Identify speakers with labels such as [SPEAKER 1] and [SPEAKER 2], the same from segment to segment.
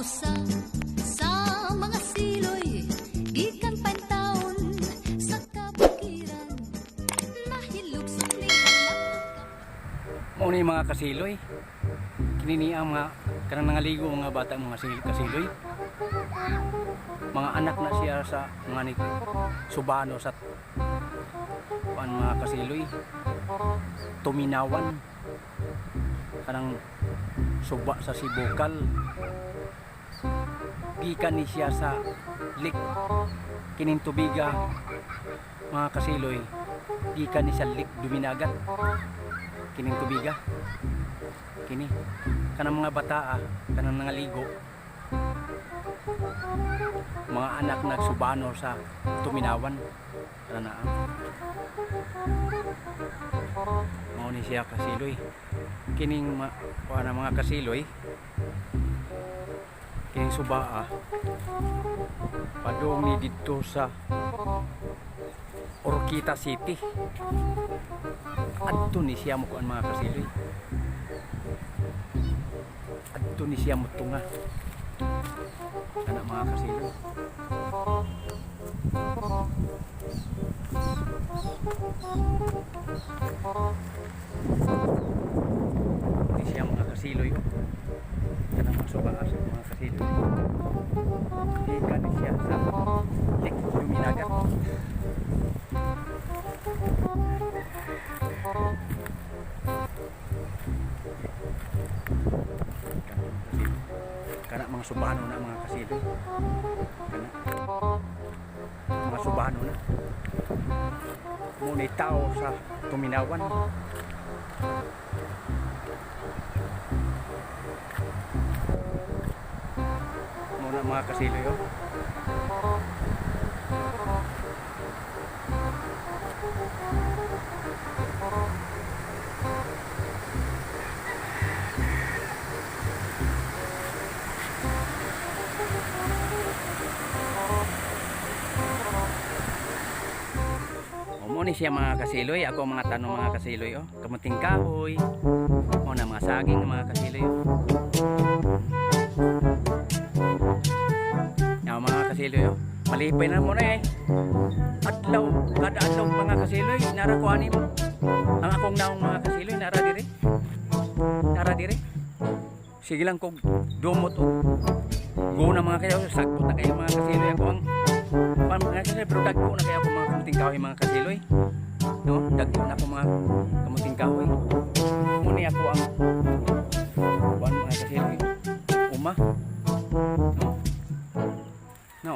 [SPEAKER 1] sa mga siloy, gikan pantaon sa kabukiran, nahilog sa nilang.
[SPEAKER 2] Mao ni mga kasiloy. Kini ang mga kanang nangaligo mga bata mga kasiloy. Mga anak na siya sa mga ni subano sa mga kasiloy. Tuminawan. Kanang suba sa sibukal. Gikan ni siya sa lik kining tubiga mga kasiloy. Gikan ni sa lik duminagat. Kining tubiga. Kini kanang mga bata kanang nangaligo. Mga anak nagsubano sa tuminawan. Kanaan. Mao ni siya kasiloy. Kining mga kasiloy. Kining subaa. Padung ni dito sa Orquita City. Adto ni siya mo kuan mga kasiloy. Adto ni siya motunga. Kana mga kasiloy. Ni siya mga kasiloy. Kana mga subaa sa mga kasiloy. Ikan ni siya sa lik duminagat. Kana mga subano na mga kasiloy. Kana mga subano na. Muna tao sa tuminawan. Muna mga kasiloy oh. Mo ni siya mga kasiloy, ako mga tanong mga kasiloy oh. Kamuting kahoy. Mo na mga saging mga kasiloy oh. Yan mga kasiloy oh. Malipay na mo na eh. Adlaw, kada adlaw mga kasiloy, nara ko ani mo. Ang akong naong mga kasiloy nara dire. Nara dire. Sige lang kog dumot oh. Go na mga kayo, sagbot na kayo mga kasiloy ako ang mga kasiloy, pero dagko na kayo ako mga kamuting kahoy mga kasiloy. No? Dagko na ako mga kamuting kahoy. Muni ako ang buwan mga kasiloy. Uma. No? No.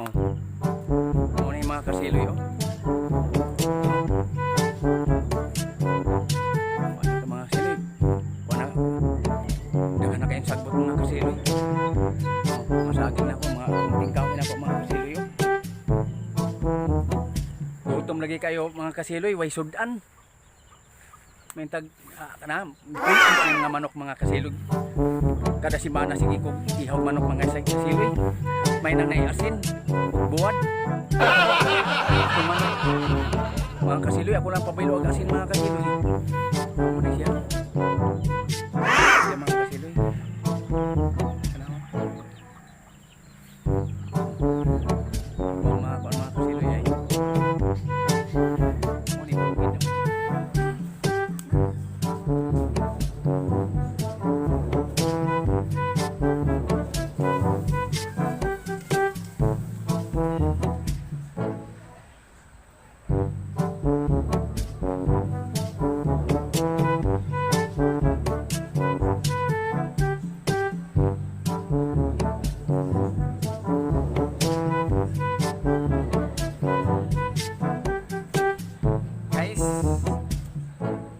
[SPEAKER 2] Muni mga kasiloy oh. Buwan ka mga kasiloy. Buwan na. Dagan na kayong sagbot mga kasiloy. Masagin na ako mga kamuting kahoy na ako mga kasiloy oh. Gutom lagi kayo mga kasiloy, way sudan. May tag kana nga manok mga kasiloy. Kada simana sige ko ihaw manok mga kasiloy. May nang naiasin, buwad. Mga kasiloy, ako lang pabaylo ag asin mga kasiloy. Amo na siya. Siya mga kasiloy. Kana mga kasiloy ay.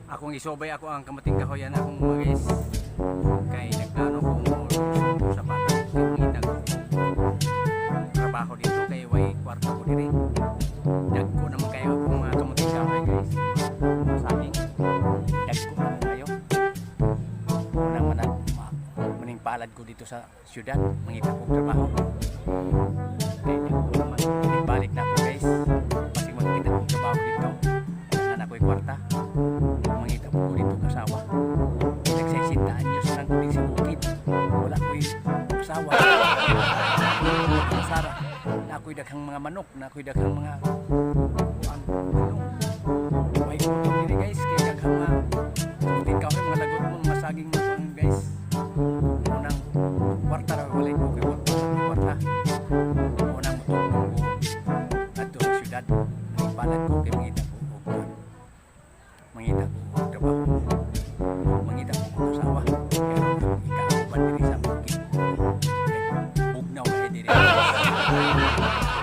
[SPEAKER 2] Akong isobay ako ang kamuting kahoyan akong mga guys. Kay nagplano ko mo sa bata. Kaya ko trabaho dito kay way kwarto ko diri. Dagko naman kayo akong mga kamuting kahoy guys. Masaging. Dagko naman kayo. Unang maning palad ko dito sa syudad. Mangita kong trabaho. Kaya dagko naman. Balik na ako guys. Kasi magkita kong trabaho dito. Nan ako'y kwarta. Mangita po dito kasawa. Nagsasintaan niyo sa nang kuning sa bukid. Wala ko'y kasawa. daghang mga manok, na ako'y daghang mga manok. May gutom diri guys, kaya daghang mga butin ka mga lagot mo, mga saging mo guys. Unang kwarta ra walay ko kay kwarta. Unang mutong ko adto sa syudad. Ang balat ko kay mangita ko og mangita ko og trabaho. Mangita ko og usawa. Kaya ikauban diri sa bukid. Bugnaw kay diri.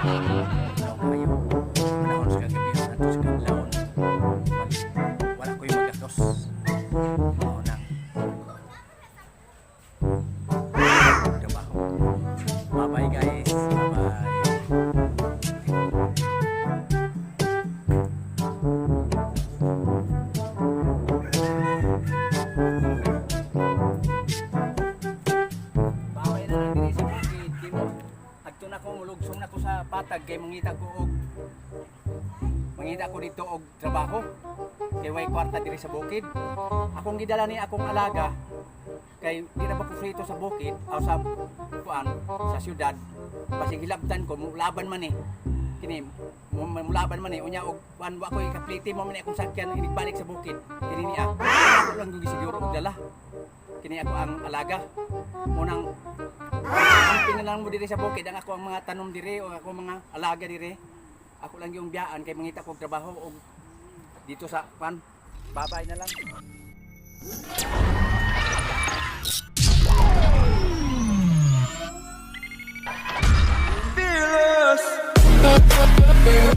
[SPEAKER 2] Bugnaw kayo. Manahon sa gabi adto sa kadlawon. Wala ko'y magastos. Unang trabaho. Bye-bye guys. Bye-bye. Bye-bye na lang diri sa bukid. Kimo, adto na ko mulugsong na ko sa patag kay mangita ko dito og trabaho. Kay way kwarta diri sa bukid. Akong gidala ni akong alaga kay di na ba ko frito sa bukid o sa kuan sa syudad basig hilabtan ko mulaban man kini mulaban man unya og kuan wa ko ikapliti mo man akong sakyan inigbalik sa bukid kini niya ako lang dugi siguro og dala kini ako ang alaga munang amping na lang mo diri sa bukid ang ako ang mga tanom diri o ako mga alaga diri ako lang yung biyaan kay mangita ko og trabaho og dito sa kuan babay na lang.